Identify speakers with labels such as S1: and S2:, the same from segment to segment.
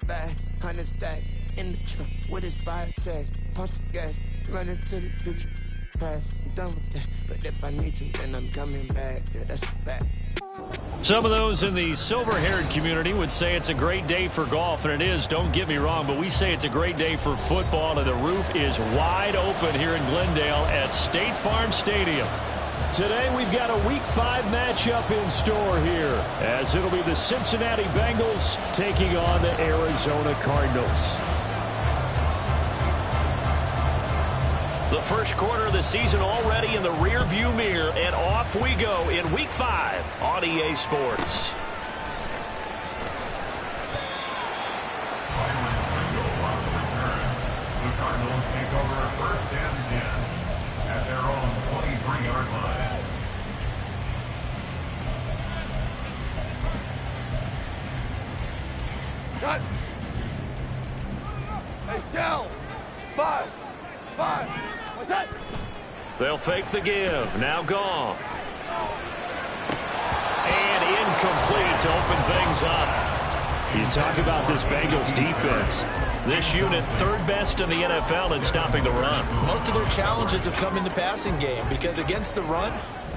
S1: bag, 100 stack in the truck with expired tag. Punch the gas, run into the future. Past, I'm done with that. But if I need to, then I'm coming back. Yeah, that's a fact.
S2: Some of those in the silver-haired community would say it's a great day for golf, and it is, don't get me wrong, but we say it's a great day for football, and the roof is wide open here in Glendale at State Farm Stadium.
S3: Today we've got a Week 5 matchup in store here, as it'll be the Cincinnati Bengals taking on the Arizona Cardinals.
S2: The first quarter of the season already in the rear-view mirror, and off we go in Week 5 on EA Sports.
S4: The Cardinals take over first and 10 at their own 23-yard line.
S5: Cut. Hey, down. 5. What's that?
S2: They'll fake the give. Now Goff. And incomplete to open things up.
S3: You talk about this Bengals defense.
S2: This unit third best in the NFL in stopping the run.
S6: Most of their challenges have come in the passing game because against the run,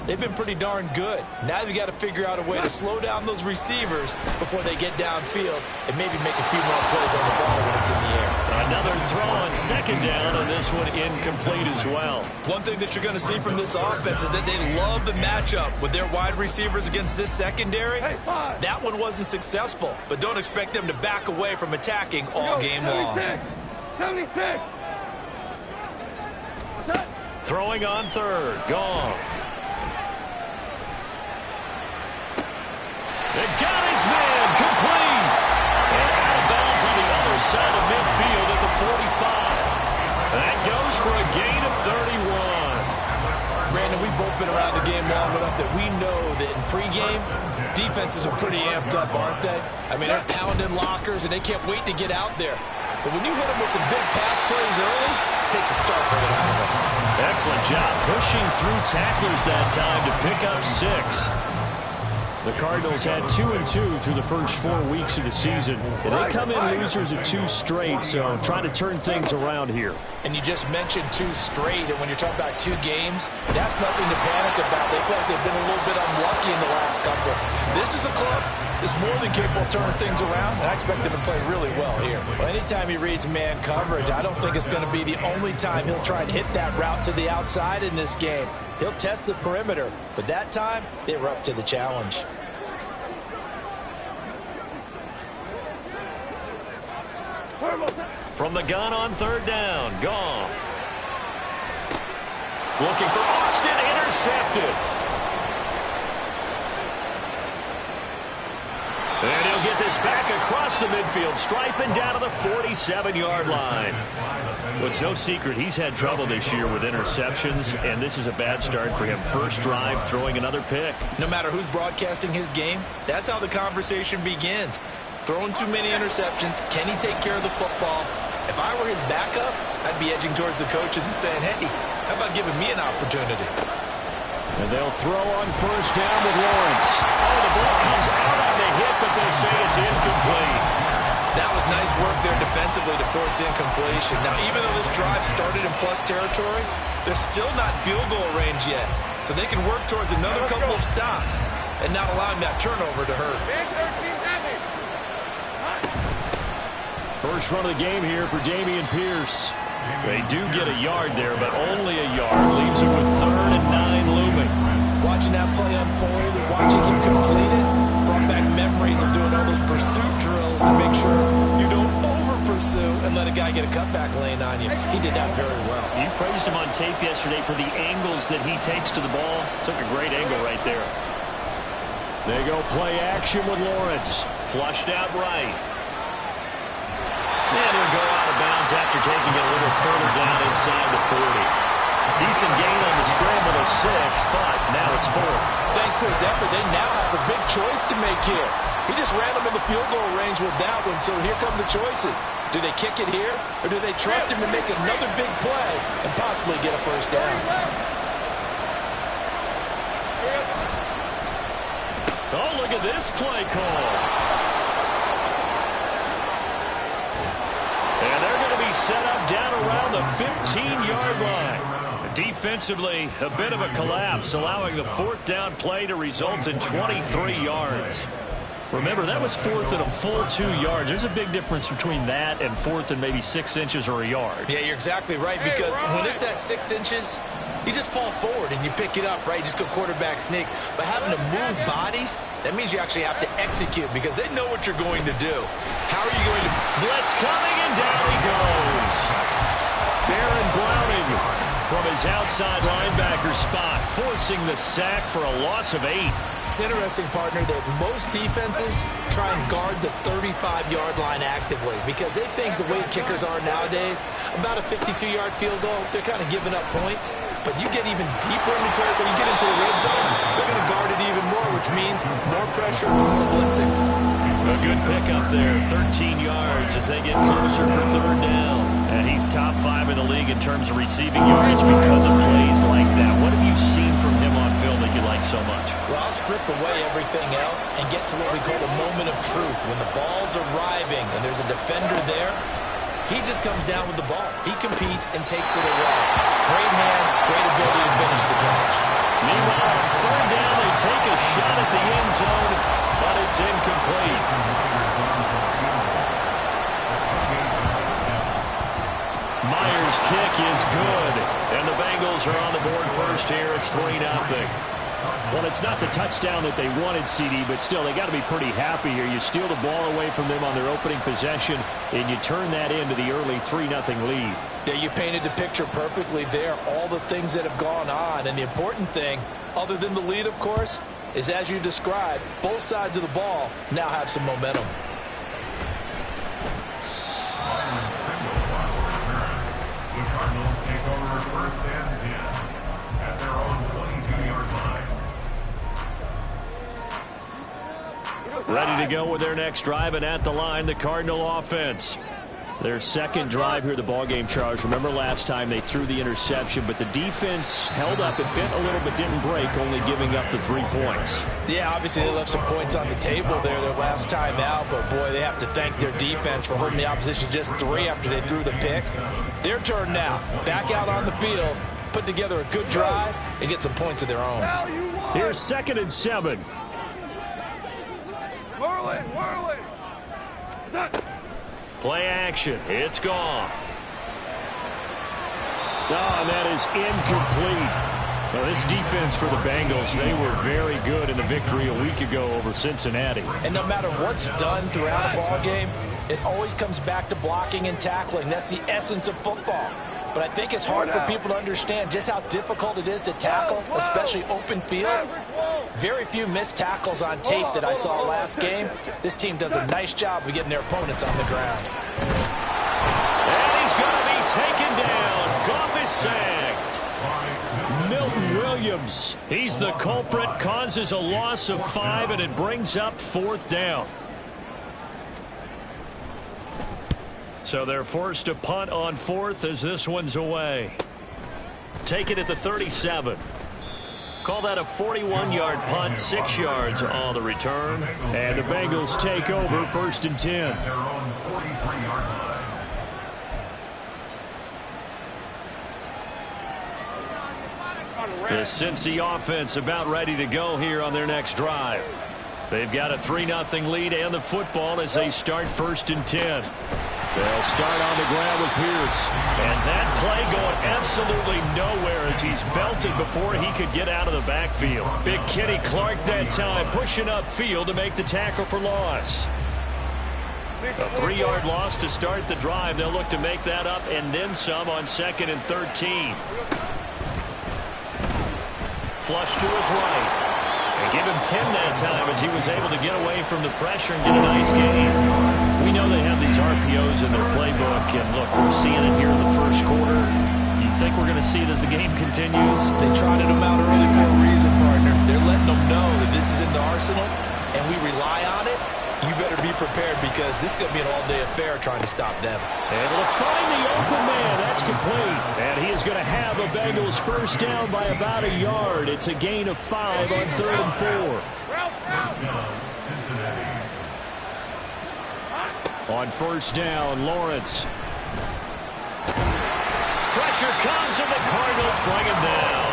S6: they've been pretty darn good. Now they've got to figure out a way to slow down those receivers before they get downfield and maybe make a few more plays on the ball when it's in the air.
S2: Another throw on second down, and this one incomplete as well.
S6: One thing that you're going to see from this offense is that they love the matchup with their wide receivers against this secondary. That one wasn't successful, but don't expect them to back away from attacking all game long.
S5: 76.
S2: Throwing on third. Goff. They got his man, complete. And out of bounds on the other side of midfield at the 45. That goes for a gain of 31.
S6: Brandon, we've both been around the game long enough that we know that in pregame, defenses are pretty amped up, aren't they? I mean, they're pounding lockers, and they can't wait to get out there. But when you hit them with some big pass plays early, it takes a start for it out of them.
S2: Excellent job pushing through tacklers that time to pick up 6.
S3: The Cardinals had 2-2 through the first 4 weeks of the season. And they come in losers of 2 straight, so trying to turn things around here.
S6: And you just mentioned 2 straight, and when you're talking about 2 games, that's nothing to panic about. They feel like they've been a little bit unlucky in the last couple. This is a club that's more than capable of turning things around, and I expect them to play really well here. Well, anytime he reads man coverage, I don't think it's going to be the only time he'll try and hit that route to the outside in this game. He'll test the perimeter, but that time, they were up to the challenge.
S2: From the gun on third down, Goff. Looking for Austin, intercepted. And he'll get this back across the midfield stripe and down to the 47-yard line. Well, it's no secret he's had trouble this year with interceptions, and this is a bad start for him. First drive, throwing another pick.
S6: No matter who's broadcasting his game, that's how the conversation begins. Throwing too many interceptions, can he take care of the football? If I were his backup, I'd be edging towards the coaches and saying, hey, how about giving me an opportunity?
S3: And they'll throw on first down with Lawrence.
S2: Oh, the ball comes out on the hit, but they'll say it's incomplete.
S6: That was nice work there defensively to force incompletion. Now, even though this drive started in plus territory, they're still not field goal range yet. So they can work towards another couple of stops and not allowing that turnover to hurt.
S3: First run of the game here for Dameon Pierce.
S2: They do get a yard there, but only a yard. Leaves it with 3rd and 9 looming.
S6: Watching that play unfold and watching him complete it brought back memories of doing all those pursuit drills to make sure you don't over-pursue and let a guy get a cutback lane on you. He did that very well.
S2: You praised him on tape yesterday for the angles that he takes to the ball. Took a great angle right there.
S3: They go play action with Lawrence.
S2: Flushed out right. And he'll go out of bounds after taking it a little further down inside the 40. Decent gain on the scramble of 6, but now it's 4th.
S6: Thanks to his effort, they now have a big choice to make here. He just ran them in the field goal range with that one, so here come the choices. Do they kick it here, or do they trust him to make another big play and possibly get a first down?
S2: Oh, look at this play call. And they're going to be set up down around the 15-yard line. Defensively, a bit of a collapse, allowing the fourth down play to result in 23 yards. Remember, that was fourth and a full 2 yards. There's a big difference between that and fourth and maybe 6 inches or a yard.
S6: Yeah, you're exactly right, because when it's that 6 inches, you just fall forward and you pick it up, right? You just go quarterback sneak. But having to move bodies, that means you actually have to execute because they know what you're going to do. How are you going to...
S2: Blitz coming, and down he goes. Baron Browning from his outside linebacker spot, forcing the sack for a loss of 8.
S6: It's interesting, partner, that most defenses try and guard the 35-yard line actively because they think the way kickers are nowadays, about a 52-yard field goal, they're kind of giving up points. But you get even deeper into territory, you get into the red zone, they're going to guard it even more, which means more pressure, more blitzing.
S2: A good pickup there, 13 yards as they get closer for third down. And he's top 5 in the league in terms of receiving yardage because of plays like that. What have you seen from him on film that you like so much?
S6: Well, I'll strip away everything else and get to what we call the moment of truth. When the ball's arriving and there's a defender there, he just comes down with the ball. He competes and takes it away. Great hands, great ability to finish the catch.
S2: Meanwhile, on third down, they take a shot at the end zone, but it's incomplete. Myers' kick is good, and the Bengals are on the board first here. It's 3-0.
S3: Well, it's not the touchdown that they wanted, CD, but still, they got to be pretty happy here. You steal the ball away from them on their opening possession, and you turn that into the early 3-0 lead.
S6: Yeah, you painted the picture perfectly there, all the things that have gone on. And the important thing, other than the lead, of course, is as you described, both sides of the ball now have some momentum.
S4: The Cardinals take over first and 10 at their own 22-yard line.
S2: Ready to go with their next drive, and at the line, the Cardinal offense.
S3: Their second drive here, the ballgame, Charles. Remember last time they threw the interception, but the defense held up. It bent a little but didn't break, only giving up the 3 points.
S6: Yeah, obviously they left some points on the table there their last time out, but boy, they have to thank their defense for holding the opposition just 3 after they threw the pick. Their turn now. Back out on the field, put together a good drive, and get some points of their own.
S3: Here's 2nd and 7.
S5: Whirling.
S2: Play action. It's Goff.
S3: Oh, and that is incomplete. Well, this defense for the Bengals, they were very good in the victory a week ago over Cincinnati.
S6: And no matter what's done throughout a ball game, it always comes back to blocking and tackling. That's the essence of football. But I think it's hard for people to understand just how difficult it is to tackle, especially open field. Very few missed tackles on tape that I saw last game. This team does a nice job of getting their opponents on the ground.
S2: And he's going to be taken down. Goff is sacked.
S3: Milton Williams,
S2: He's the culprit, causes a loss of 5, and it brings up 4th down. So they're forced to punt on 4th as this one's away. Take it at the 37. Call that a 41-yard punt, 6 yards on the return.
S3: and the Bengals take over 1st and 10.
S4: Their own 43-yard line.
S2: The Cincy offense about ready to go here on their next drive. They've got a 3-0 lead and the football as they start 1st and 10. They'll start on the ground with Pierce. And that play going absolutely nowhere as he's belted before he could get out of the backfield. Big Kenny Clark that time pushing upfield to make the tackle for loss. A 3-yard loss to start the drive. They'll look to make that up and then some on 2nd and 13. Flush to his right. They give him 10 that time as he was able to get away from the pressure and get a nice gain. We know they have these RPOs in their playbook, and look, we're seeing it here in the first quarter. You think we're going to see it as the game continues?
S6: They trotted them out early for a reason, partner. They're letting them know that this is in the arsenal, and we rely on it. You better be prepared because this is going to be an all-day affair trying to stop them.
S3: Able to find the open man. That's complete. And he is going to have the Bengals first down by about a yard. It's a gain of 5 on 3rd and 4.
S4: First down, Cincinnati.
S3: On first down, Lawrence. Pressure comes, and the Cardinals bring him down.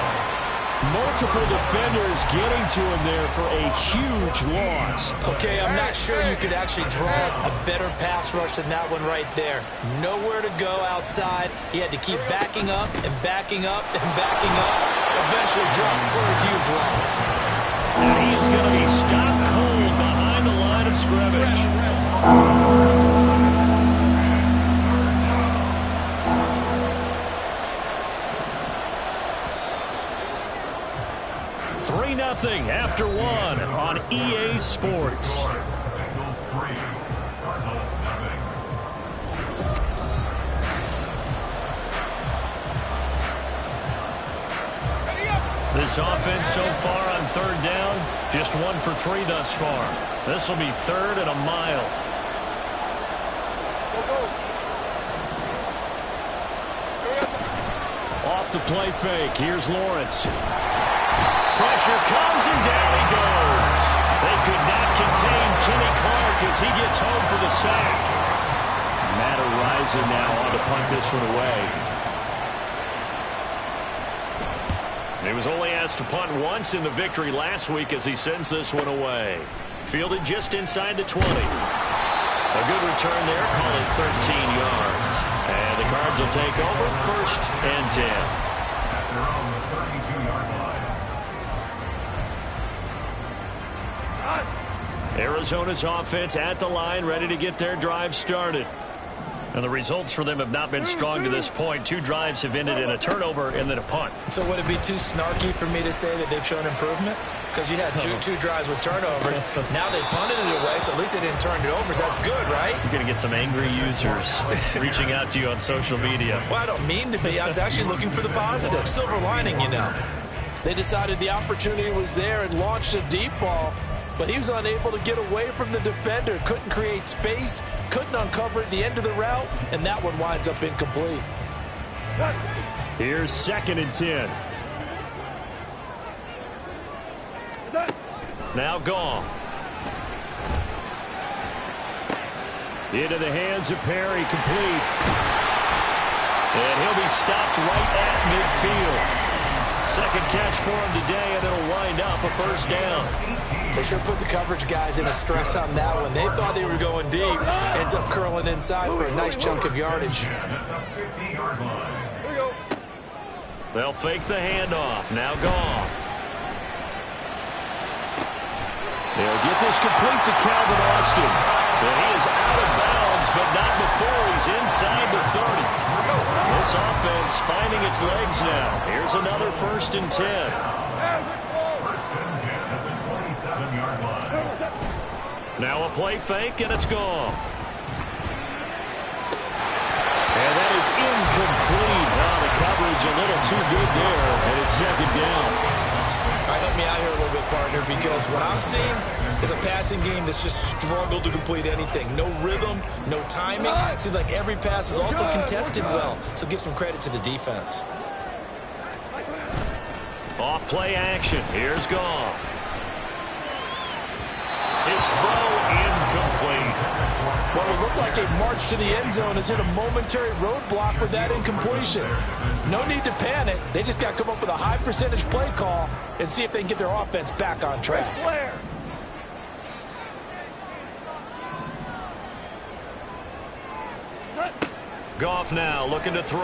S3: Multiple defenders getting to him there for a huge loss.
S6: Okay, I'm not sure you could actually draw a better pass rush than that one right there. Nowhere to go outside. He had to keep backing up and backing up and backing up. Eventually dropped for a huge loss.
S3: And he is going to be stopped cold behind the line of scrimmage. Nothing after one on EA Sports.
S4: Bengals 3, Cardinals nothing.
S2: This offense so far on third down, just 1 for 3 thus far. This will be third and a mile.
S3: Off the play fake. Here's Lawrence. Pressure comes, and down he goes. They could not contain Kenny Clark as he gets home for the sack. Matt Araiza now on to punt this one away.
S2: He was only asked to punt once in the victory last week as he sends this one away. Fielded just inside the 20. A good return there, call it 13 yards. And the Cards will take over first and 10.
S4: At their own 32-yard line.
S2: Arizona's offense at the line, ready to get their drive started. And the results for them have not been strong to this point. 2 drives have ended in a turnover and then a punt.
S6: So would it be too snarky for me to say that they've shown improvement? Because you had two drives with turnovers. Now they punted it away, so at least they didn't turn it over. So that's good, right?
S2: You're going to get some angry users reaching out to you on social media.
S6: Well, I don't mean to be. I was actually looking for the positive. Silver lining, you know.
S7: They decided the opportunity was there and launched a deep ball. But he was unable to get away from the defender. Couldn't create space. Couldn't uncover at the end of the route. And that one winds up incomplete.
S3: Here's 2nd and 10.
S2: Now Goff.
S3: Into the hands of Perry, complete. And he'll be stopped right at midfield.
S2: Second catch for him today, and it'll wind up a first down.
S6: They sure put the coverage guys in a stress on that one. They thought they were going deep. Ends up curling inside for a nice chunk of yardage.
S2: They'll fake the handoff. Now Goff.
S3: They'll get this complete to Calvin Austin.
S2: And he is out of bounds, but not before he's inside the 30. This offense finding its legs now. Here's another first and 10.
S4: First and 10 at the 27-yard line.
S2: Now a play fake, and it's gone.
S3: And that is incomplete. Now the coverage a little too good there, and it's 2nd down.
S6: All right, help me out here a little bit, partner, because what I'm seeing is a passing game that's just struggled to complete anything. No rhythm, no timing. It seems like every pass is also contested well, so give some credit to the defense.
S2: Off play action. Here's Goff. His throw incomplete.
S7: What would look like a march to the end zone has hit a momentary roadblock with that incompletion. No need to panic. They just got to come up with a high percentage play call and see if they can get their offense back on track.
S2: Goff now looking to throw.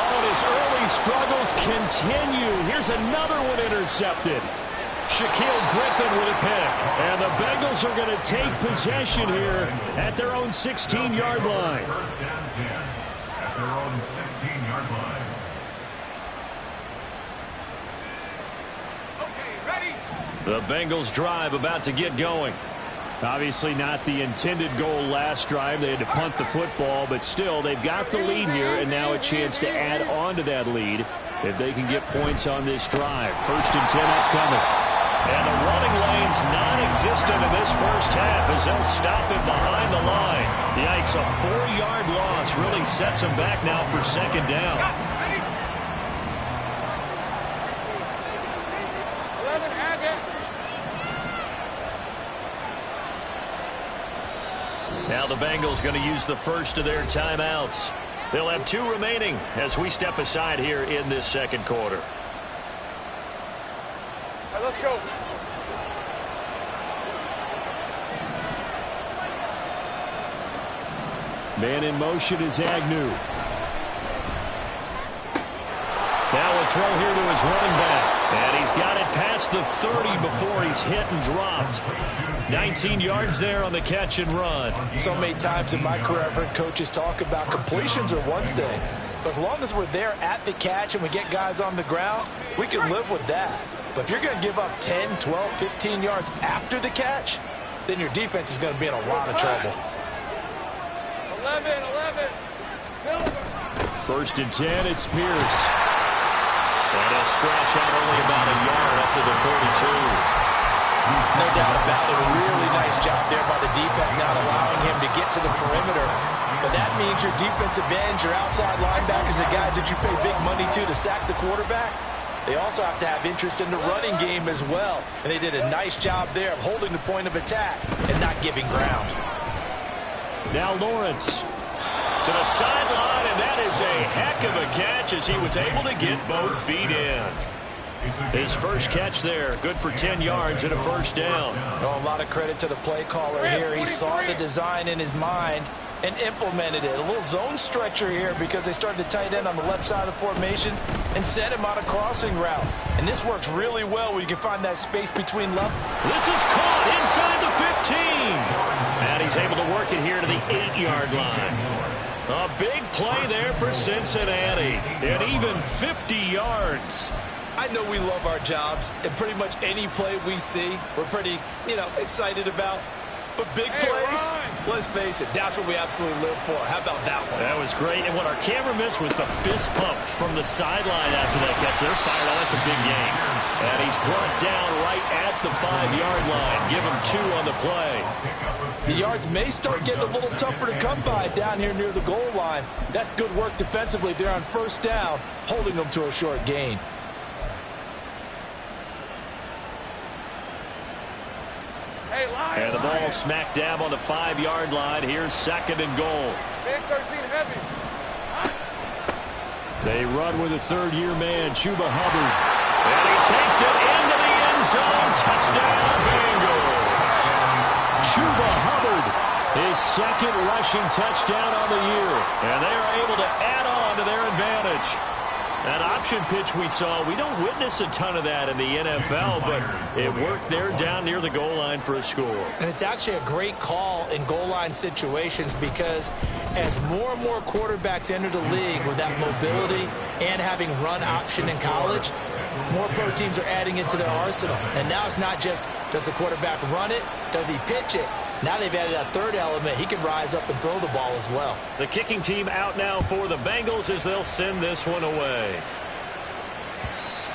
S3: Oh, his early struggles continue. Here's another one intercepted. Shaquille Griffin with a pick. And the Bengals are going to take possession here at their own 16-yard line.
S4: First and 10 at their own 16-yard line.
S2: The Bengals drive about to get going.
S3: Obviously not the intended goal last drive. They had to punt the football, but still they've got the lead here and now a chance to add on to that lead if they can get points on this drive. First and 10 upcoming.
S2: And the running lane's non-existent in this first half as they'll stop him behind the line. Yikes, a 4-yard loss really sets him back now for second down. Now the Bengals going to use the first of their timeouts. They'll have 2 remaining as we step aside here in this second quarter.
S5: All right, let's go.
S3: Man in motion is Agnew.
S2: Now a throw here to his running back. And he's got it past the 30 before he's hit and dropped. 19 yards there on the catch and run.
S7: So many times in my career I've heard coaches talk about completions are one thing. But as long as we're there at the catch and we get guys on the ground, we can live with that. But if you're going to give up 10, 12, 15 yards after the catch, then your defense is going to be in a lot of trouble.
S5: 11. Silver.
S3: 1st and 10, it's Pierce.
S2: And he'll scratch out only about a yard up to the 42.
S7: No doubt about it. A really nice job there by the defense, not allowing him to get to the perimeter. But that means your defensive ends, your outside linebackers, the guys that you pay big money to sack the quarterback, they also have to have interest in the running game as well. And they did a nice job there of holding the point of attack and not giving ground.
S3: Now Lawrence.
S2: To the sideline, and that is a heck of a catch as he was able to get both feet in. His first catch there, good for 10 yards and a first down.
S7: Oh, a lot of credit to the play caller here. He saw the design in his mind and implemented it. A little zone stretcher here because they started the tight end on the left side of the formation and sent him on a crossing route. And this works really well when you can find that space between left.
S2: This is caught inside the 15. And he's able to work it here to the 8-yard line. A big play there for Cincinnati. And even 50 yards.
S8: I know we love our jobs, and pretty much any play we see, we're pretty, excited about. But big plays, let's face it, that's what we absolutely live for. How about that one?
S2: That was great. And what our camera missed was the fist pump from the sideline after that catch. They're fired on. That's a big game. And he's brought down right at the 5-yard line. Give him 2 on the play.
S7: The yards may start getting a little tougher to come by down here near the goal line. That's good work defensively there on first down, holding them to a short gain.
S2: And the ball smack dab on the 5-yard line. Here's 2nd and goal.
S5: Big 13 heavy.
S3: They run with a 3rd-year man, Chuba Hubbard.
S2: And he takes it into the end zone. Touchdown, Bengals.
S3: Chuba Hubbard, his 2nd rushing touchdown on the year.
S2: And they are able to add on to their advantage. That option pitch we saw, we don't witness a ton of that in the NFL, but it worked there down near the goal line for a score.
S7: And it's actually a great call in goal line situations because as more and more quarterbacks enter the league with that mobility and having run option in college, more pro teams are adding it to their arsenal. And now it's not just, does the quarterback run it? Does he pitch it? Now they've added a 3rd element. He can rise up and throw the ball as well.
S2: The kicking team out now for the Bengals as they'll send this one away.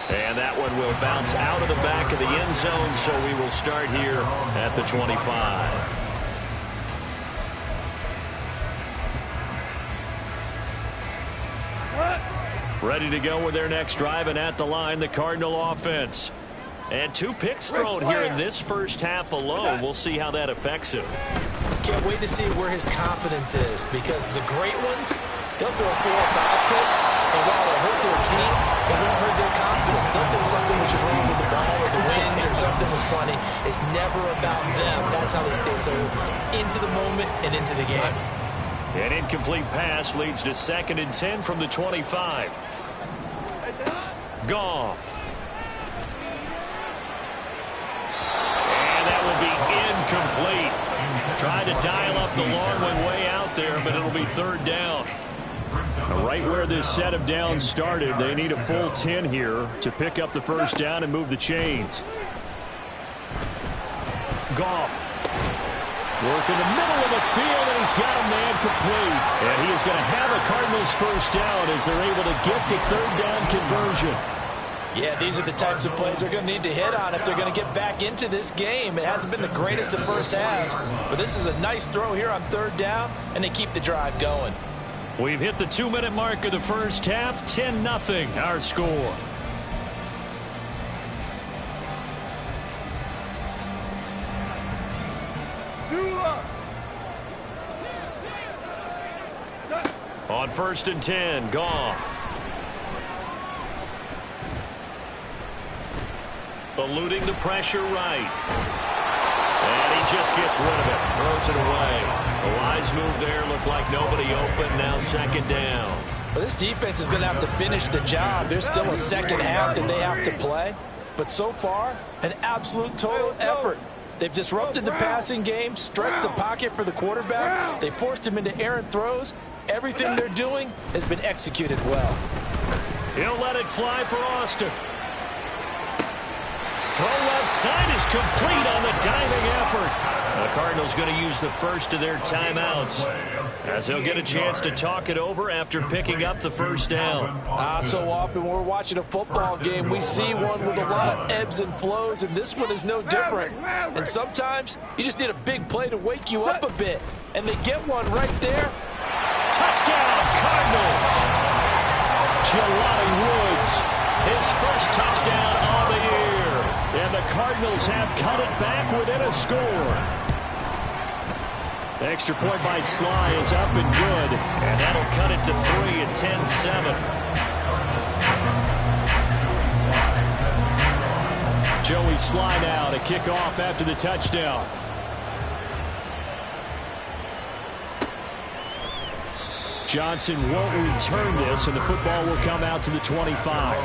S2: And that one will bounce out of the back of the end zone, so we will start here at the 25. Ready to go with their next drive, and at the line, the Cardinal offense. And 2 picks thrown here in this first half alone. We'll see how that affects him.
S7: Can't wait to see where his confidence is because the great ones, they'll throw 4 or 5 picks, and while they'll hurt their team, it won't hurt their confidence. They'll think something was just wrong with the ball or the wind or something was funny. It's never about them. That's how they stay so into the moment and into the game.
S2: An incomplete pass leads to 2nd and 10 from the 25. Goff. And that will be incomplete. Tried to dial up the long one way out there, but it'll be 3rd down.
S3: Right where this set of downs started, they need a full 10 here to pick up the first down and move the chains. Goff. Work in the middle of the field, and he's got a man complete. And he is going to have a Cardinals first down as they're able to get the 3rd down conversion.
S7: Yeah, these are the types of plays they're going to need to hit on if they're going to get back into this game. It hasn't been the greatest of first halves, but this is a nice throw here on 3rd down, and they keep the drive going.
S2: We've hit the 2-minute mark of the first half. 10-0 our score. On 1st and 10, Goff. Eluding the pressure right. And he just gets rid of it. Throws it away. The wise move there. Looked like nobody open. Now 2nd down.
S7: Well, this defense is going to have to finish the job. There's still a second half that they have to play. But so far, an absolute total effort. They've disrupted the passing game, stressed the pocket for the quarterback. They forced him into errant throws. Everything they're doing has been executed well.
S2: He'll let it fly for Austin. Throw left side is complete on the diving effort. The Cardinals going to use the first of their timeouts, as they'll get a chance to talk it over after picking up the 1st down.
S7: So often when we're watching a football game, we see one with a lot of ebbs and flows, and this one is no different. And sometimes you just need a big play to wake you up a bit, and they get one right there.
S2: Touchdown, Cardinals! Jelani Woods, his first touchdown on the year. And the Cardinals have cut it back within a score. The extra point by Sly is up and good. And that'll cut it to 3 at 10-7. Joey Sly now to kick off after the touchdown. Johnson won't return this, and the football will come out to the 25.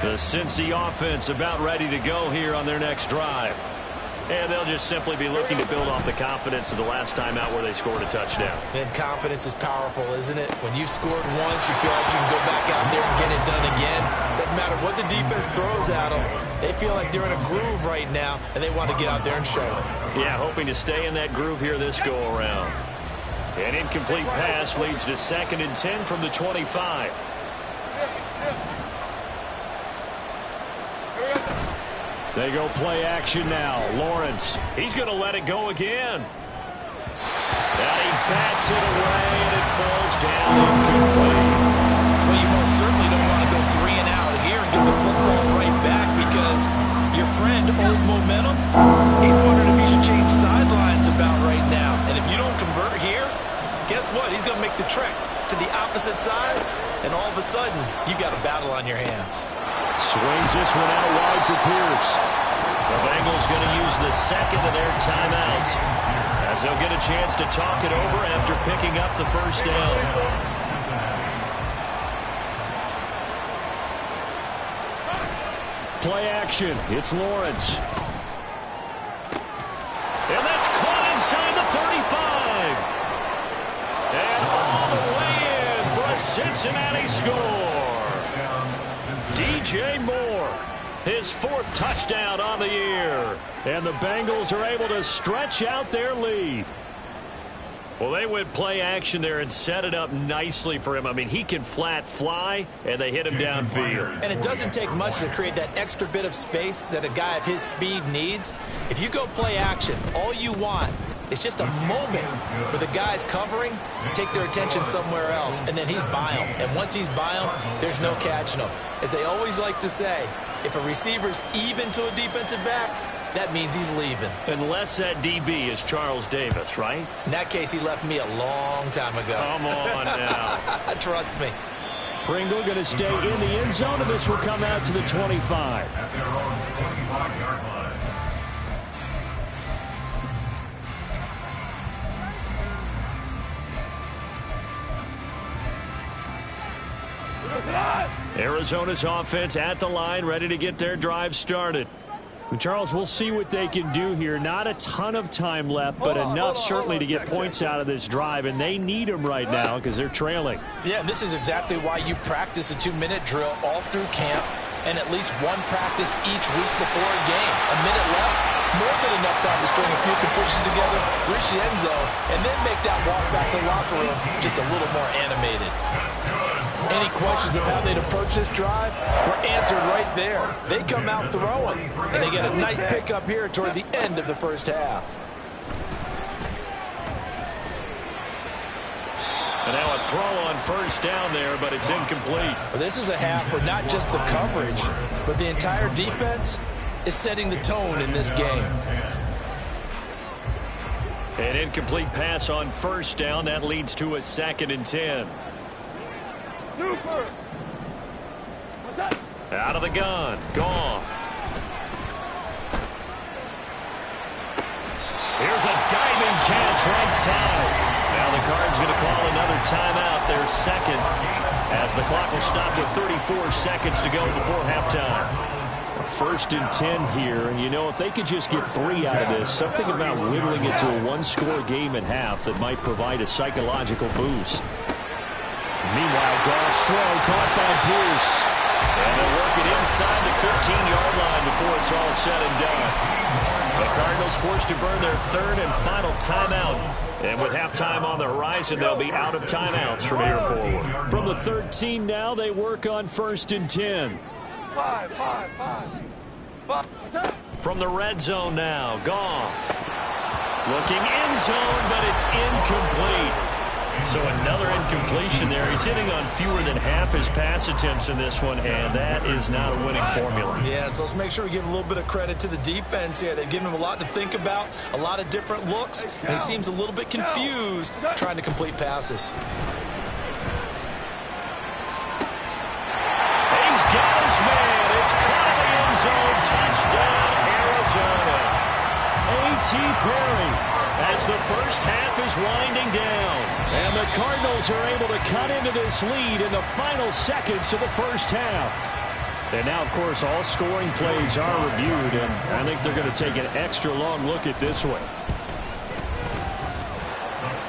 S2: The Cincy offense about ready to go here on their next drive. And they'll just simply be looking to build off the confidence of the last time out where they scored a touchdown.
S8: And confidence is powerful, isn't it? When you've scored once, you feel like you can go back out there and get it done again. Doesn't matter what the defense throws at them. They feel like they're in a groove right now, and they want to get out there and show it.
S2: Yeah, hoping to stay in that groove here this go-around. An incomplete pass leads to 2nd and 10 from the 25. They go play action now. Lawrence, he's going to let it go again. And he bats it away, and it falls down incomplete.
S8: Well, you most certainly don't want to go 3 and out here and get the football right back, because your friend, Old Momentum, he's wondering if he should change sidelines about right now. And if you don't convert here, guess what? He's going to make the trek to the opposite side, and all of a sudden, you've got a battle on your hands.
S2: Swings this one out wide for Pierce. The Bengals going to use the 2nd of their timeouts, as they'll get a chance to talk it over after picking up the 1st down. Play action. It's Lawrence. And that's caught inside the 35. And all the way in for a Cincinnati score. DJ Moore, his 4th touchdown on the year. And the Bengals are able to stretch out their lead. Well, they went play action there and set it up nicely for him. I mean, he can flat fly, and they hit him downfield.
S8: And it doesn't take much to create that extra bit of space that a guy of his speed needs. If you go play action, all you want is just a moment where the guys covering take their attention somewhere else, and then he's by him. And once he's by him, there's no catching him. As they always like to say, if a receiver's even to a defensive back, that means he's leaving. Unless that DB is Charles Davis, right? In that case, he left me a long time ago.
S2: Come on now.
S8: Trust me.
S2: Pringle going to stay in the end zone, and this will come out to the 25.
S4: At their own 25-yard line.
S2: Arizona's offense at the line, ready to get their drive started.
S3: And Charles, we'll see what they can do here. Not a ton of time left, but enough certainly to get points out of this drive, and they need them right now because they're trailing.
S7: Yeah, and this is exactly why you practice a 2-minute drill all through camp and at least one practice each week before a game. A minute left, more than enough time to string a few completions together, reach the end zone, and then make that walk back to the locker room just a little more animated. Any questions of how they'd approach this drive were answered right there. They come out throwing, and they get a nice pickup here toward the end of the first half.
S2: And now a throw on first down there, but it's incomplete.
S7: Well, this is a half where not just the coverage, but the entire defense is setting the tone in this game.
S2: An incomplete pass on first down. That leads to a 2nd and 10.
S5: Super.
S2: Out of the gun. Goff. Here's a diving catch right side. Now the Cards going to call another timeout, their second, as the clock will stop with 34 seconds to go before halftime.
S3: 1st and 10 here, and you know, if they could just get 3 out of this, something about whittling it to a 1-score game at half that might provide a psychological boost. Meanwhile, Goff's throw caught by Bruce.
S2: And they'll work it inside the 15-yard line before it's all said and done. The Cardinals forced to burn their 3rd and final timeout. And with halftime on the horizon, they'll be out of timeouts from here forward.
S3: From the 13 now, they work on 1st and 10.
S5: Five.
S2: From the red zone now, Goff. Looking end zone, but it's incomplete. So another incompletion there. He's hitting on fewer than half his pass attempts in this one, and that is not a winning formula.
S7: Yeah, so let's make sure we give a little bit of credit to the defense here. They've given him a lot to think about, a lot of different looks, and he seems a little bit confused trying to complete passes.
S2: He's got his man. It's caught in the end zone. Touchdown, Arizona.
S3: A.T. Perry.
S2: As the first half is winding down.
S3: And the Cardinals are able to cut into this lead in the final seconds of the first half. And now, of course, all scoring plays are reviewed, and I think they're going to take an extra long look at this one.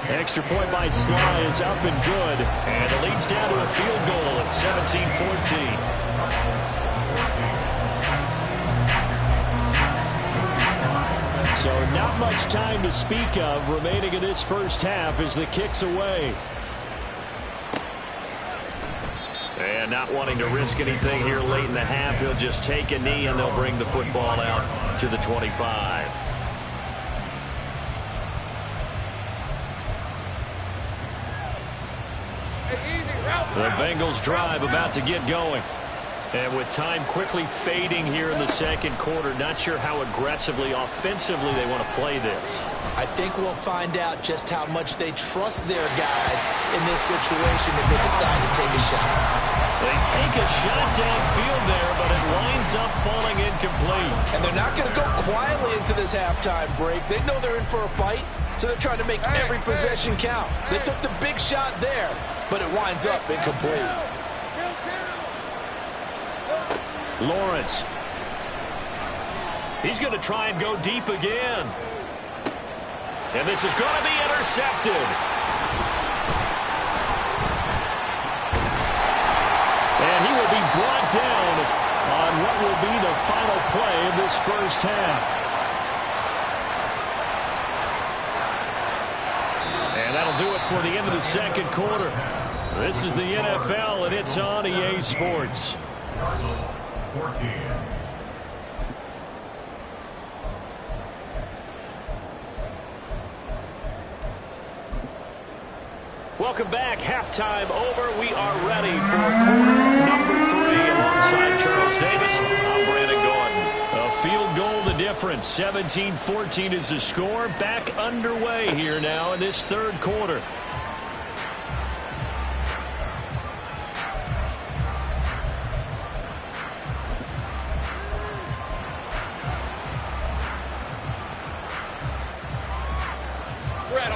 S3: Extra point by Sly is up and good.
S2: And it leads down to a field goal at 17-14.
S3: So not much time to speak of remaining in this first half as the kick's away.
S2: And not wanting to risk anything here late in the half, he'll just take a knee and they'll bring the football out to the 25. The Bengals drive about to get going. And with time quickly fading here in the second quarter, not sure how aggressively, offensively they want to play this.
S8: I think we'll find out just how much they trust their guys in this situation if they decide to take a shot.
S2: They take a shot downfield there, but it winds up falling incomplete.
S7: And they're not going to go quietly into this halftime break. They know they're in for a fight, so they're trying to make every possession count. They took the big shot there, but it winds up incomplete.
S2: Lawrence. He's going to try and go deep again. And this is going to be intercepted.
S3: And he will be brought down on what will be the final play of this first half.
S2: And that'll do it for the end of the second quarter. This is the NFL, and it's on EA Sports.
S4: Cardinals 14.
S2: Welcome back. Halftime over. We are ready for quarter number 3 alongside Charles Davis. I'm Brandon Gordon.
S3: A field goal the difference. 17-14 is the score. Back underway here now in this third quarter.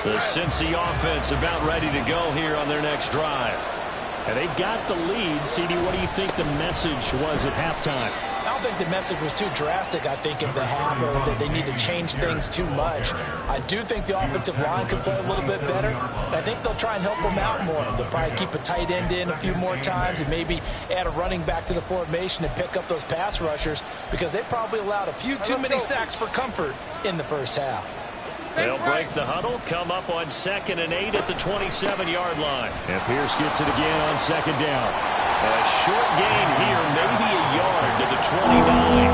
S2: The Cincy offense about ready to go here on their next drive.
S3: And they've got the lead. CD, what do you think the message was at halftime?
S8: I don't think the message was too drastic, I think, in the half, or that they need to change things too much. I do think the offensive line could play a little bit better, and I think they'll try and help them out more. They'll probably keep a tight end in a few more times and maybe add a running back to the formation and pick up those pass rushers, because they probably allowed a few too many sacks for comfort in the first half.
S2: They'll break the huddle, come up on 2nd and 8 at the 27-yard line.
S3: And Pierce gets it again on second down.
S2: A short gain here, maybe a yard to the 29.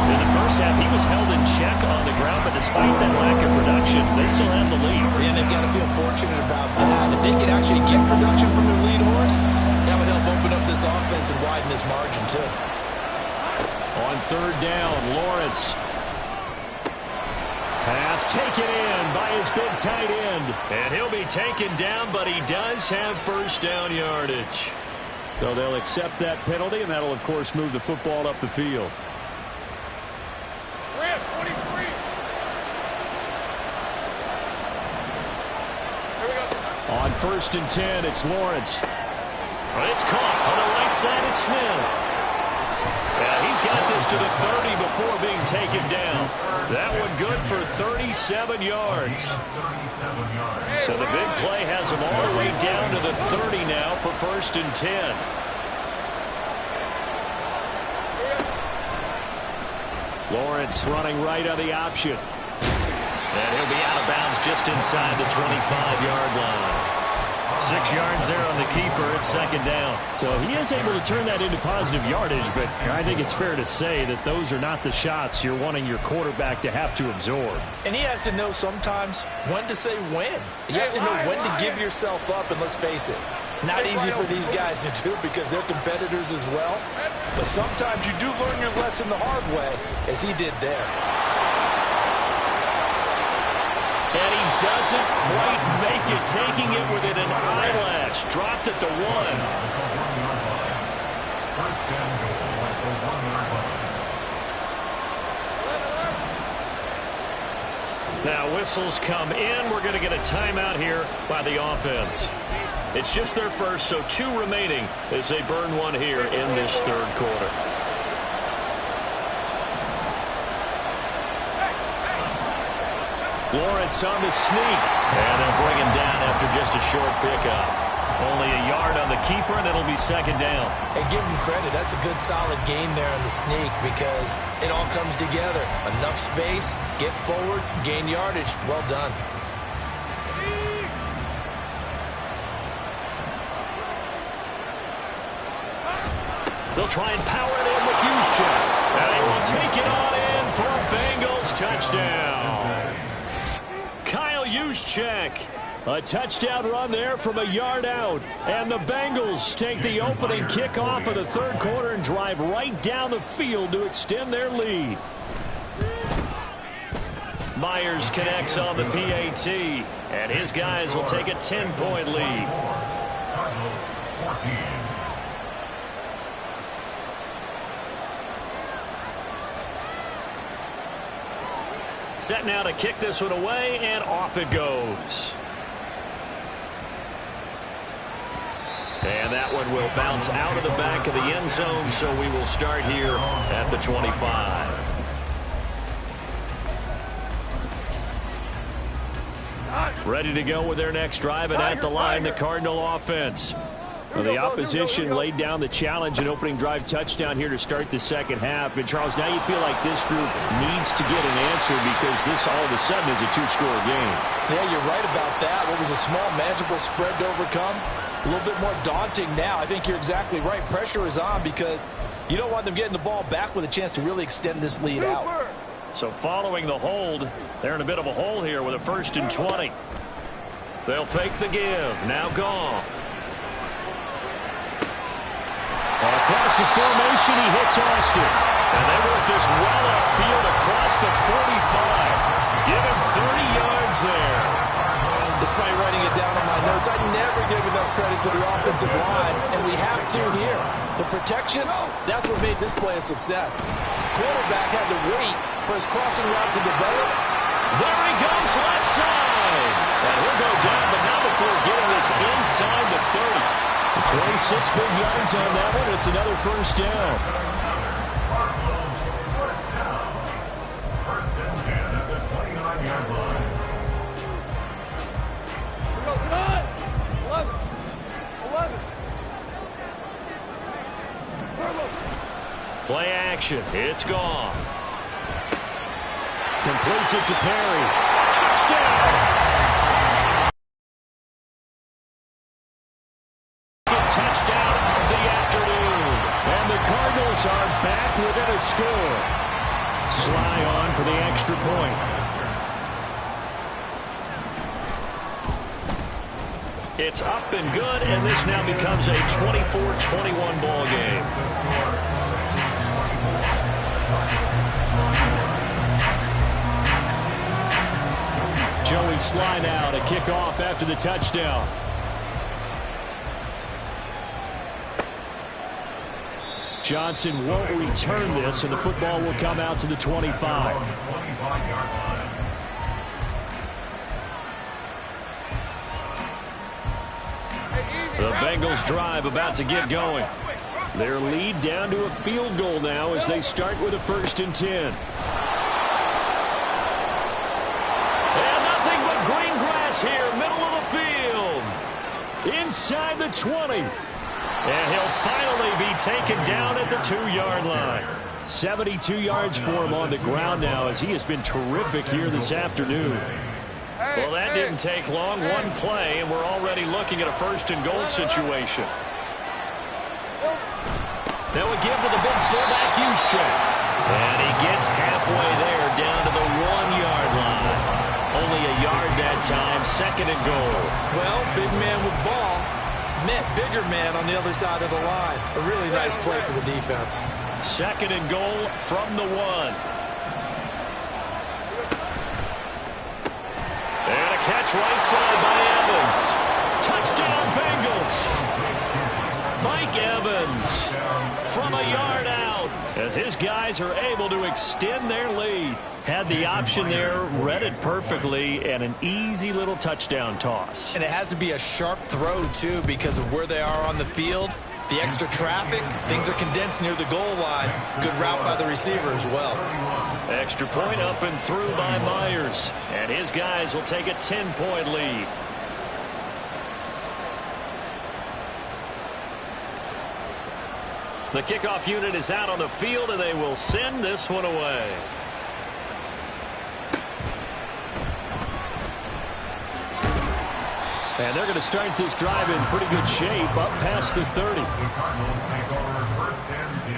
S2: In the first half, he was held in check on the ground, but despite that lack of production, they still have the lead.
S8: And they've got to feel fortunate about that. If they could actually get production from their lead horse, that would help open up this offense and widen this margin, too.
S2: On third down, Lawrence. Pass taken in by his big tight end. And he'll be taken down, but he does have first down yardage. So they'll accept that penalty, and that'll, of course, move the football up the field. On 1st and 10, it's Lawrence. But it's caught on the right side. It's Smith. Yeah, he's got this to the 30 before being taken down. That one good for 37 yards. So the big play has him all the way down to the 30 now for 1st and 10. Lawrence running right on the option. And he'll be out of bounds just inside the 25-yard line. 6 yards there on the keeper. It's 2nd down. So he is able to turn that into positive yardage, but I think it's fair to say that those are not the shots you're wanting your quarterback to have to absorb.
S7: And he has to know sometimes when to say when. You have to know when to give yourself up, and let's face it, not easy for these guys to do because they're competitors as well. But sometimes you do learn your lesson the hard way, as he did there.
S2: And he doesn't quite make it, taking it within an eyelash. Dropped at the 1. Now whistles come in. We're going to get a timeout here by the offense. It's just their first, so 2 remaining as they burn one here in this 3rd quarter. Lawrence on the sneak. And they'll bring him down after just a short pickup. Only a yard on the keeper, and it'll be 2nd down.
S8: And give him credit. That's a good, solid game there on the sneak because it all comes together. Enough space, get forward, gain yardage. Well done.
S2: They'll try and power it in with Juszczyk. And they will take it on in for a Bengals touchdown. Kyle Juszczyk. A touchdown run there from a yard out. And the Bengals take the opening kickoff of the 3rd quarter and drive right down the field to extend their lead. Myers connects on the PAT. And his guys will take a 10-point lead.
S4: Cardinals 14.
S2: Set now to kick this one away, and off it goes. And that one will bounce out of the back of the end zone, so we will start here at the 25. Ready to go with their next drive, and at the line, the Cardinal offense. Well, the opposition laid down the challenge and opening drive touchdown here to start the 2nd half. And, Charles, now you feel like this group needs to get an answer because this all of a sudden is a 2-score game.
S7: Yeah, you're right about that. What was a small, manageable spread to overcome? A little bit more daunting now. I think you're exactly right. Pressure is on because you don't want them getting the ball back with a chance to really extend this lead out.
S2: So following the hold, they're in a bit of a hole here with a 1st and 20. They'll fake the give. Now Goff. Across the formation, he hits Austin. And they work this well upfield across the 45. Give him 30 yards there.
S7: Despite writing it down on my notes, I never give enough credit to the offensive line, and we have to here. The protection, that's what made this play a success. Quarterback had to wait for his crossing route to develop.
S2: There he goes, left side. And he'll go down, but not before getting this inside the 30. 26 big yards on that one. It's another 1st down.
S4: Cardinals first down. 1st and 10 at the 29-yard line.
S5: 11.
S2: Play action. It's Goff. Completes it to Perry. Touchdown! Touchdown of the afternoon. And the Cardinals are back within a score. Sly on for the extra point. It's up and good, and this now becomes a 24-21 ball game. Joey Sly now to kick off after the touchdown. Johnson won't return this, and the football will come out to the 25. The Bengals drive about to get going. Their lead down to a field goal now as they start with a 1st and 10. And nothing but green grass here, middle of the field. Inside the 20. And he'll finally be taken down at the 2-yard line. 72 yards for him on the ground now as he has been terrific here this afternoon. Well, that didn't take long. One play, and we're already looking at a 1st and goal situation. They'll give to the big fullback Juszczyk. And he gets halfway there down to the 1-yard line. Only a yard that time, 2nd and goal.
S8: Well, big man with ball met bigger man on the other side of the line. A really nice play for the defense.
S2: 2nd and goal from the 1. And a catch right side by Evans. Touchdown Bengals. Mike Evans from a yard out as his guys are able to extend their lead. Had the option there, read it perfectly, and an easy little touchdown toss.
S8: And it has to be a sharp throw, too, because of where they are on the field. The extra traffic, things are condensed near the goal line. Good route by the receiver as well.
S2: Extra point up and through by Myers. And his guys will take a 10-point lead. The kickoff unit is out on the field, and they will send this one away. And they're going to start this drive in pretty good shape, up past the 30.
S4: The Cardinals take over 1st and 10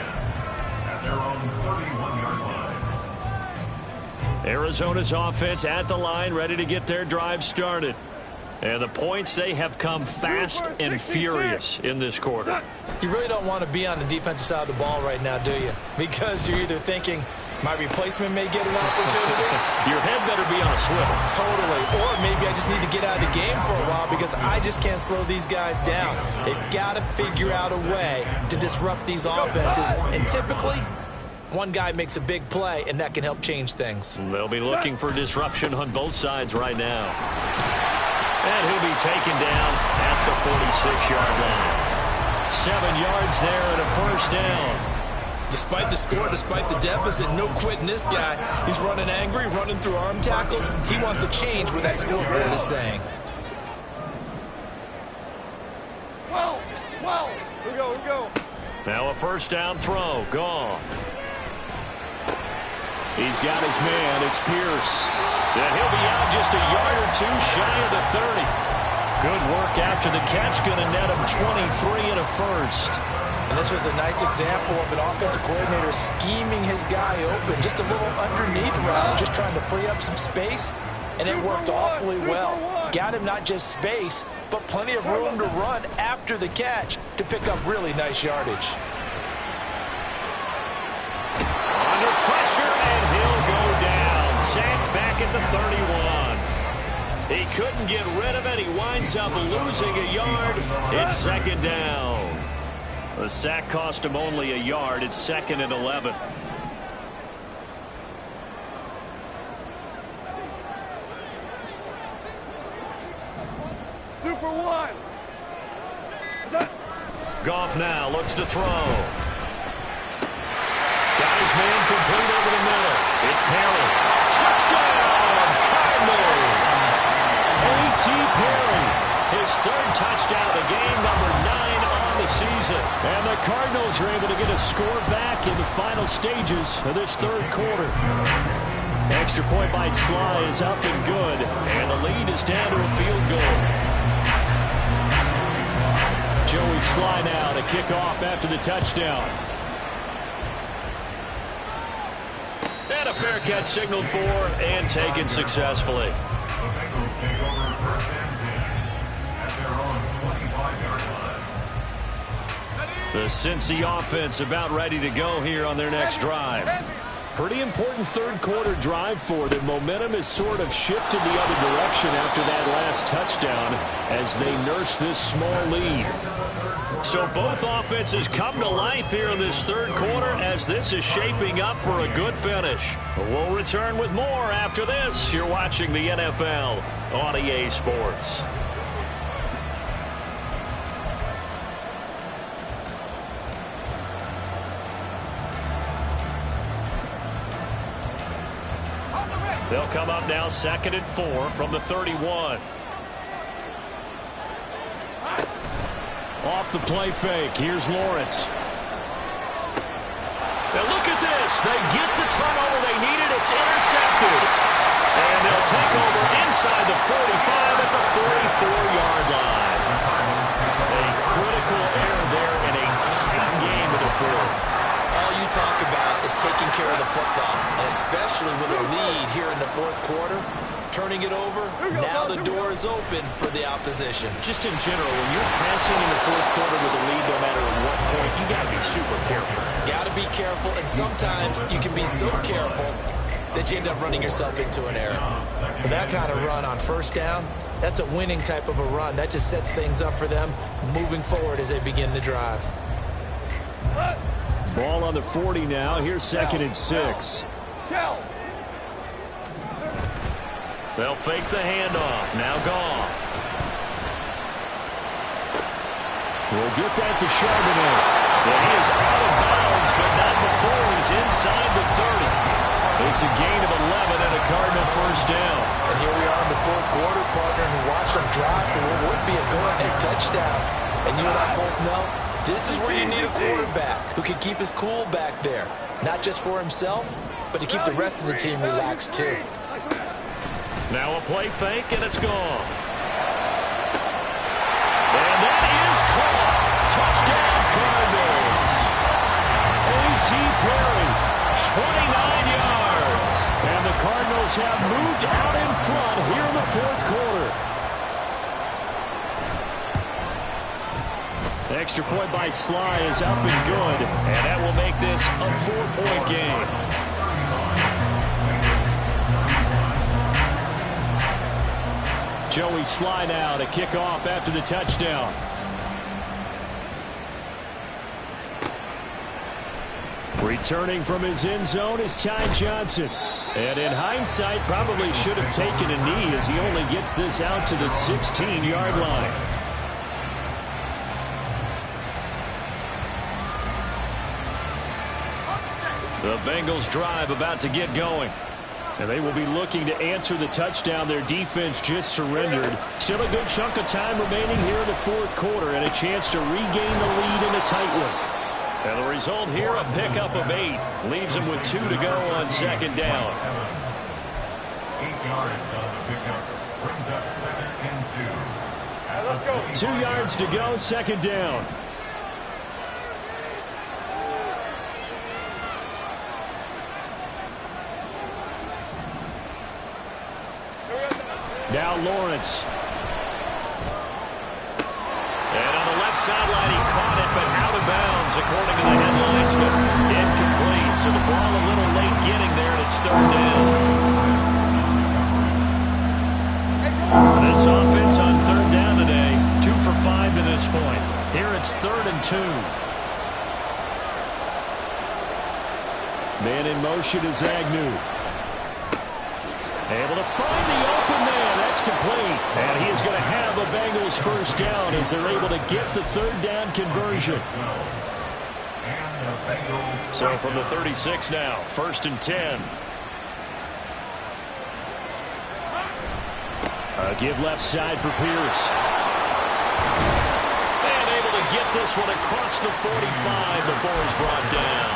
S4: at their own 31-yard line.
S2: Arizona's offense at the line, ready to get their drive started. And the points, they have come fast and furious in this quarter.
S8: You really don't want to be on the defensive side of the ball right now, do you? Because you're either thinking, my replacement may get an opportunity.
S2: Your head better be on a swivel.
S8: Totally. Or maybe I just need to get out of the game for a while because I just can't slow these guys down. They've got to figure out a way to disrupt these offenses. And typically, one guy makes a big play, and that can help change things.
S2: They'll be looking for disruption on both sides right now. And he'll be taken down at the 46-yard line. 7 yards there and a 1st down.
S8: Despite the score, despite the deficit, no quitting this guy. He's running angry, running through arm tackles. He wants to change what that scoreboard is saying.
S5: Well, here we go.
S2: Now a 1st down throw, gone. He's got his man, it's Pierce. And he'll be out just a yard or two shy of the 30. Good work after the catch, going to net him 23 and a 1st.
S7: And this was a nice example of an offensive coordinator scheming his guy open. Just a little underneath route, just trying to free up some space. And it worked awfully well. Got him not just space, but plenty of room to run after the catch to pick up really nice yardage.
S2: Under pressure, and he'll go down. Sacked back at the 31. He couldn't get rid of it. He winds up losing a yard. It's 2nd down. The sack cost him only a yard. It's 2nd and 11.
S5: Super one.
S2: Goff now looks to throw. Got his man complete over the middle. It's Perry. Touchdown, Cardinals. A.T. Perry, his 3rd touchdown of the game, number 9 on the season. And the Cardinals are able to get a score back in the final stages of this 3rd quarter. Extra point by Sly is up and good, and the lead is down to a field goal. Joey Sly now to kick off after the touchdown. And fair catch signaled for and taken successfully.
S4: The Bengals take over first and 10 at their own 25-yard line.
S2: The Cincy offense about ready to go here on their next drive.
S3: Pretty important third-quarter drive for them. Momentum has sort of shifted the other direction after that last touchdown as they nurse this small lead.
S2: So both offenses come to life here in this third quarter as this is shaping up for a good finish. We'll return with more after this. You're watching the NFL on EA Sports. They'll come up now 2nd and 4 from the 31.
S3: Off the play fake. Here's Lawrence.
S2: Now look at this. They get the turnover they needed. It's intercepted. And they'll take over inside the 45 at the 44-yard line. A critical error there in a tight game in the fourth.
S8: All you talk about is taking care of the football, and especially with a lead here in the fourth quarter. Turning it over, now the door is open for the opposition.
S2: Just in general, when you're passing in the fourth quarter with a lead, no matter at what point, you got to be super careful.
S8: Got to be careful, and sometimes you can be so careful that you end up running yourself into an error. But that kind of run on first down, that's a winning type of a run. That just sets things up for them moving forward as they begin the drive.
S3: Ball on the 40 now. Here's 2nd and 6.
S2: They'll fake the handoff. Now Goff.
S3: We'll get that to Charbonnet.
S2: And he is out of bounds, but not before he's inside the 30. It's a gain of 11 and a Cardinal first down.
S7: And here we are in the fourth quarter, partner, and watch them drive for what would be a go-ahead touchdown. And you and I both know this is where you need a quarterback who can keep his cool back there. Not just for himself, but to keep the rest of the team relaxed too.
S2: Now a play fake, and it's gone. And that is caught. Touchdown, Cardinals.
S3: A.T. Perry,
S2: 29 yards.
S3: and the Cardinals have moved out in front here in the fourth quarter. Extra point by Sly is up and good,
S2: and that will make this a 4-point game.
S3: Joey Sly now to kick off after the touchdown. Returning from his end zone is Ty Johnson. And in hindsight, probably should have taken a knee as he only gets this out to the 16-yard line.
S2: The Bengals drive about to get going.
S3: And they will be looking to answer the touchdown their defense just surrendered. Still a good chunk of time remaining here in the fourth quarter and a chance to regain the lead in a tight one.
S2: And the result here, a pickup of 8. Leaves them with 2 to go on second down.
S4: 8 yards on the pickup. Brings up 2nd and 2.
S5: Let's go.
S3: 2 yards to go, second down. Now Lawrence.
S2: And on the left sideline, he caught it, but out of bounds, according to the headlines, but incomplete. So the ball a little late getting there, and it's third down. This offense on third down today, 2 for 5 to this point. Here it's 3rd and 2.
S3: Man in motion is Agnew. Able to find the open man. That's complete. And he is going to have the Bengals first down as they're able to get the third down conversion.
S2: So from the 36 now, 1st and 10.
S3: A give left side for Pierce.
S2: And able to get this one across the 45 before he's brought down.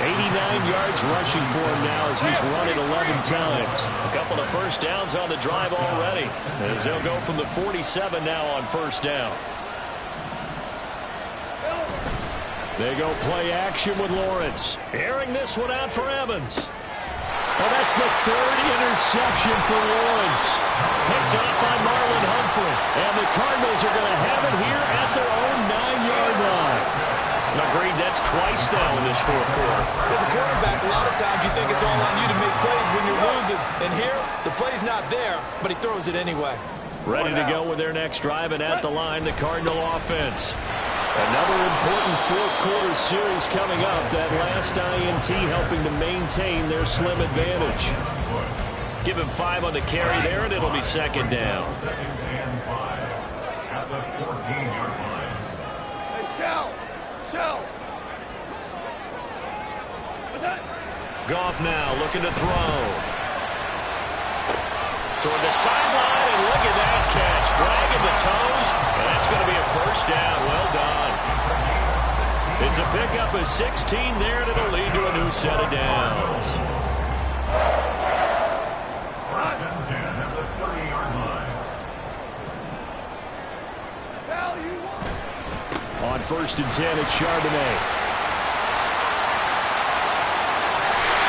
S3: 89 yards rushing for him now as he's run it 11 times.
S2: A couple of first downs on the drive already, as they'll go from the 47 now on first down.
S3: They go play action with Lawrence.
S2: Airing this one out for Evans.
S3: Well, that's the third interception for Lawrence. Picked up by Marlon Humphrey. And the Cardinals are going to have it here at their own 9-yard line.
S2: Agreed, that's twice now in this fourth quarter.
S8: As a quarterback, a lot of times you think it's all on you to make plays when you're losing. And here, the play's not there, but he throws it anyway.
S2: Ready to go with their next drive, and at the line, the Cardinal offense. Another important fourth quarter series coming up. That last INT helping to maintain their slim advantage. Give him 5 on the carry there, and it'll be second down.
S4: Second and 5 at the 14-yard line.
S5: Hey, Shell. What's that?
S2: Goff now looking to throw. Toward the sideline, and look at that catch. Dragging the toes, and that's going to be a first down. Well done. It's a pickup of 16 there, and it'll lead to a new set of downs.
S4: First and 10 at the 30-yard line.
S3: On first and 10, it's Charbonnet.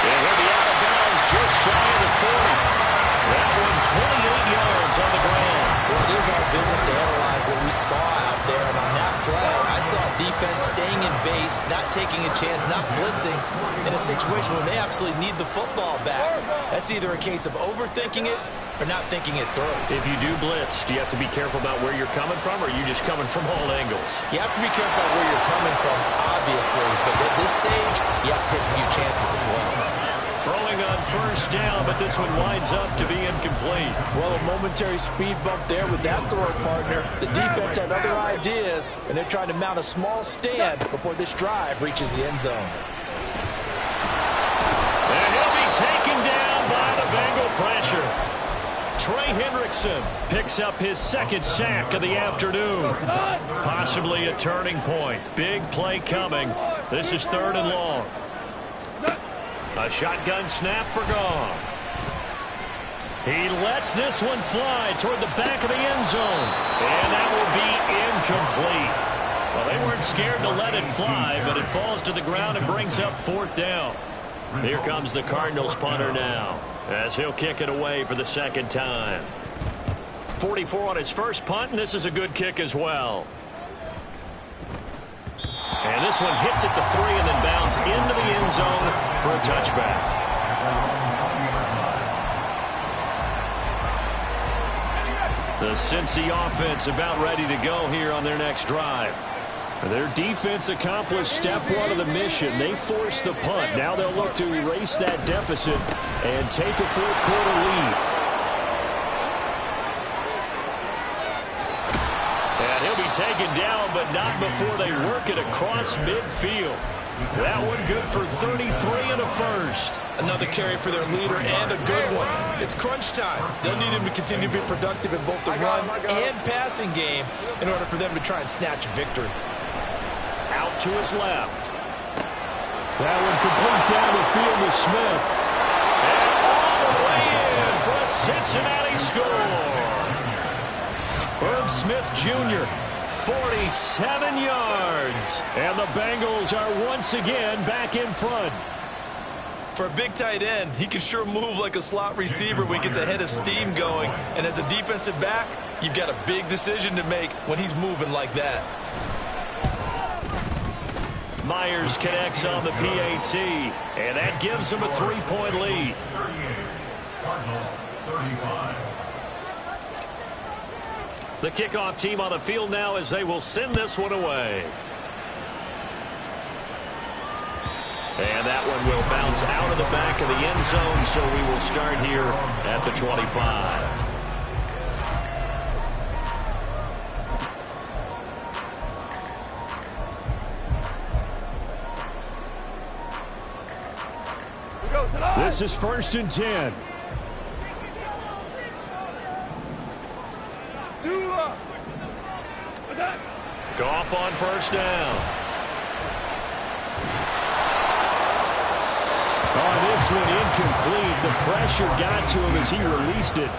S2: And he'll be out of bounds just shy of the 40. That one 28 yards on the ground.
S8: Well, it is our business to analyze what we saw out there. And on that play, I saw defense staying in base, not taking a chance, not blitzing, in a situation when they absolutely need the football back. That's either a case of overthinking it or not thinking it through.
S2: If you do blitz, do you have to be careful about where you're coming from, or are you just coming from all angles?
S8: You have to be careful about where you're coming from, obviously. But at this stage, you have to take a few chances as well.
S2: Throwing on first down, but this one winds up to be incomplete.
S7: Well, a momentary speed bump there with that throw partner. The defense had other ideas, and they're trying to mount a small stand before this drive reaches the end zone.
S2: And he'll be taken down by the Bengal pressure. Trey Hendrickson picks up his second sack of the afternoon. Possibly a turning point. Big play coming. This is 3rd and long. A shotgun snap for Goff. He lets this one fly toward the back of the end zone. And that will be incomplete. Well, they weren't scared to let it fly, but it falls to the ground and brings up 4th down. Here comes the Cardinals punter now, as he'll kick it away for the second time. 44 on his first punt, and this is a good kick as well. And this one hits at the 3 and then bounds into the end zone for a touchback. The Cincy offense about ready to go here on their next drive. Their defense accomplished step 1 of the mission. They forced the punt. Now they'll look to erase that deficit and take a fourth quarter lead. And he'll be taken down, but not before they work it across midfield. That one good for 33 and a first.
S8: Another carry for their leader and a good one. It's crunch time. They'll need him to continue to be productive in both the run and passing game in order for them to try and snatch victory.
S2: Out to his left.
S3: That one complete down the field to Smith.
S2: And all the way in for a Cincinnati score. Irv Smith Jr., 47 yards. And the Bengals are once again back in front.
S8: For a big tight end, he can sure move like a slot receiver when he gets a head of steam going. And as a defensive back, you've got a big decision to make when he's moving like that.
S2: Myers connects on the PAT, and that gives them a 3-point lead.
S4: 38, Cardinals 35.
S2: The kickoff team on the field now as they will send this one away. And that one will bounce out of the back of the end zone, so we will start here at the 25.
S3: This is 1st and 10.
S2: Goff on first down.
S3: Oh, this one incomplete. The pressure got to him as he released it.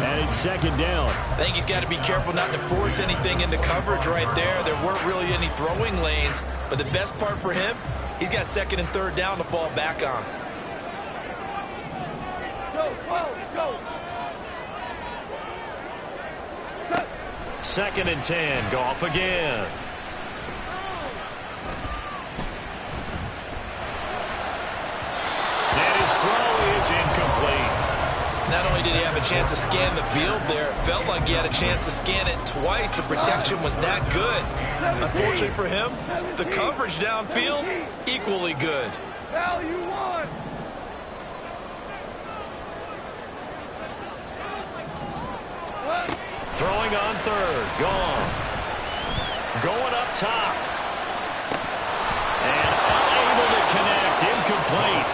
S3: And it's 2nd down.
S8: I think he's got to be careful not to force anything into coverage right there. There weren't really any throwing lanes. But the best part for him, he's got 2nd and 3rd down to fall back on.
S2: 2nd and 10. Goff again. And his throw is incomplete.
S8: Not only did he have a chance to scan the field there, it felt like he had a chance to scan it twice. The protection was that good. Unfortunately for him, the coverage downfield, equally good.
S5: Now you won.
S2: Throwing on 3rd. Goff. Going up top. And unable to connect. Incomplete.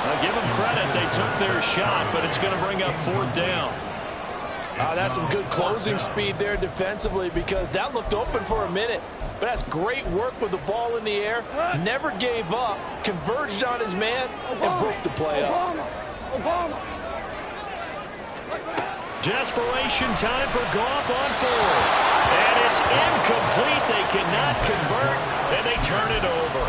S2: I'll give them credit. They took their shot, but it's going to bring up 4th down.
S7: That's some good closing speed there defensively, because that looked open for a minute. But that's great work with the ball in the air. Never gave up. Converged on his man and broke the play up.
S2: Desperation time for Goff on 4th. And it's incomplete. They cannot convert, and they turn it over.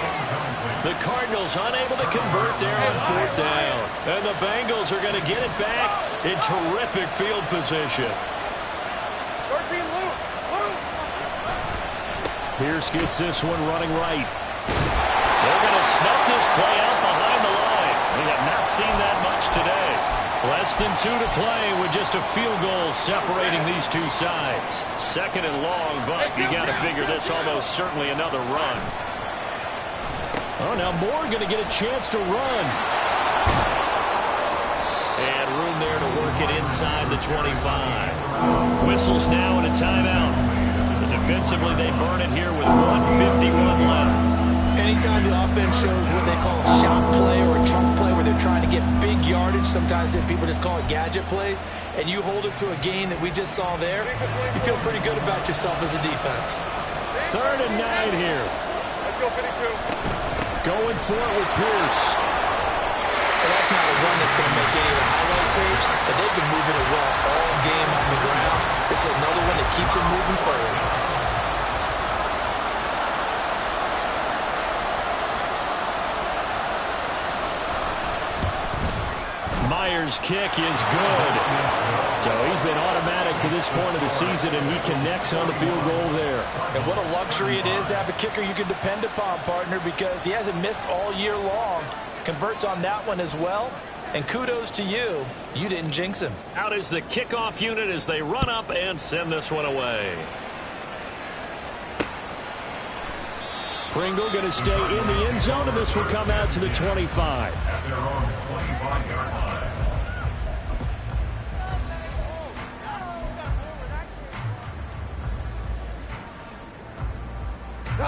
S2: The Cardinals unable to convert there on 4th down. And the Bengals are going to get it back in terrific field position.
S5: 13, Luke.
S3: Pierce gets this one running right.
S2: They're going to snuff this play out behind the line. We have not seen that much today. Less than 2 to play with just a field goal separating these two sides. 2nd and long, but you got to figure this almost certainly another run.
S3: Oh, now Moore going to get a chance to run.
S2: And room there to work it inside the 25. Whistles now and a timeout. So defensively, they burn it here with 1:51 left.
S8: Anytime the offense shows what they call a shot play or a chunk play where they're trying to get big yardage, sometimes people just call it gadget plays, and you hold it to a gain that we just saw there, you feel pretty good about yourself as a defense.
S3: 3rd and 9 here.
S5: Let's go, 52.
S3: Going for it with Pierce.
S8: Well, that's not a run that's going to make any of the highlight tapes, but they've been moving it well all game on the ground. This is another one that keeps them moving forward.
S2: Myers' kick is good.
S3: So he's been automatic to this point of the season, and he connects on the field goal there.
S8: And what a luxury it is to have a kicker you can depend upon, partner, because he hasn't missed all year long. Converts on that one as well. And kudos to you. You didn't jinx him.
S2: Out is the kickoff unit as they run up and send this one away.
S3: Pringle going to stay in the end zone, and this will come out to the 25.
S4: At their own 25-yard line.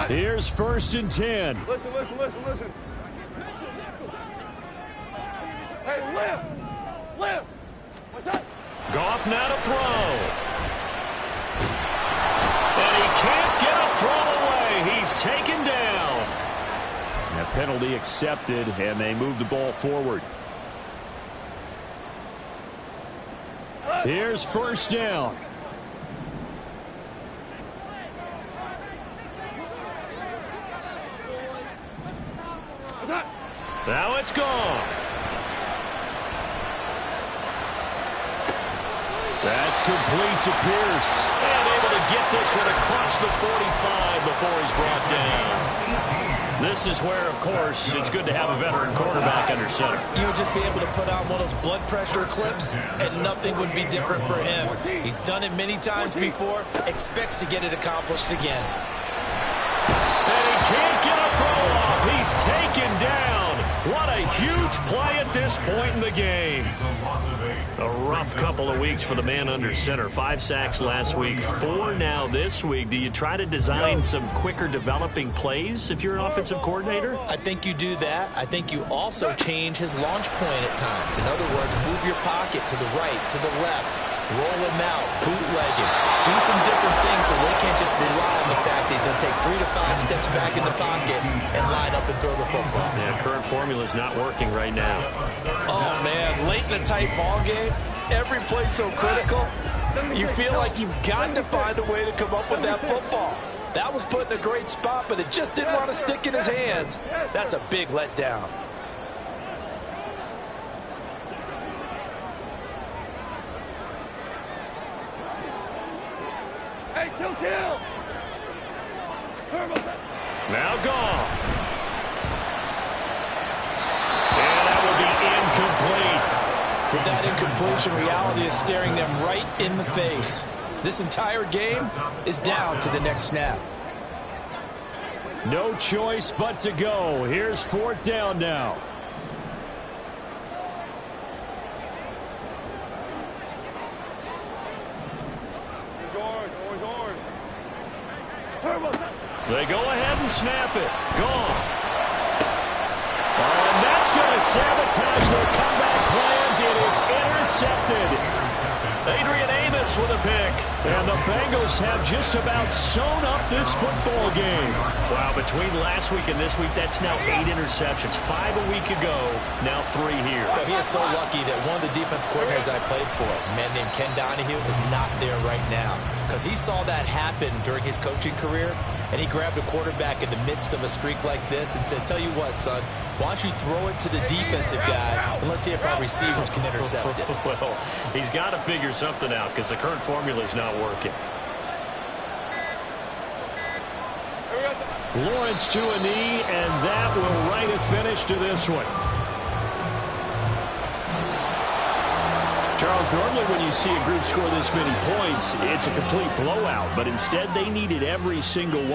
S3: Here's 1st and 10.
S5: Listen. Hey, lift. What's that?
S2: Goff now to throw. And he can't get a throw away. He's taken down.
S3: A penalty accepted, and they move the ball forward. Here's 1st down.
S2: Now it's gone.
S3: That's complete to Pierce.
S2: And able to get this one across the 45 before he's brought down. This is where, of course, it's good to have a veteran quarterback under center.
S8: You would just be able to put on one of those blood pressure clips, and nothing would be different for him. He's done it many times before, expects to get it accomplished again.
S2: And he can't get a throw off. He's taken down. What a huge play at this point in the game. A rough couple of weeks for the man under center. 5 sacks last week, 4 now this week. Do you try to design some quicker developing plays if you're an offensive coordinator?
S8: I think you do that. I think you also change his launch point at times. In other words, move your pocket to the right, to the left, roll him out, bootleg him. Do some different things so they can't just rely on the fact that he's going to take 3 to 5 steps back in the pocket and line up and throw the football.
S2: Yeah, current formula is not working right now.
S7: Oh, man, late in a tight ball game, every play so critical, you feel like you've got to find a way to come up with that football. That was put in a great spot, but it just didn't want to stick in his hands. That's a big letdown.
S5: Hey, kill! Turbo set.
S3: Now Goff. And that will be incomplete.
S7: With that incompletion, reality is staring them right in the face. This entire game is down to the next snap.
S3: No choice but to go. Here's 4th down now.
S5: Orange.
S3: They go ahead and snap it. Gone. And that's going to sabotage their comeback plans. It is intercepted. Adrian Amos with a pick. And the Bengals have just about sewn up this football game. Wow, between last week and this week, that's now 8 interceptions. 5 a week ago, now 3 here.
S8: Well, he is so lucky that one of the defense coordinators I played for, a man named Ken Donahue, is not there right now. Because he saw that happen during his coaching career, and he grabbed a quarterback in the midst of a streak like this and said, tell you what, son, why don't you throw it to the defensive guys, and let's see if our receivers can intercept it.
S3: Well, he's got to figure something out because the current formula is not working. Lawrence to a knee, and that will write a finish to this one. Charles, normally when you see a group score this many points, it's a complete blowout, but instead they needed every single one.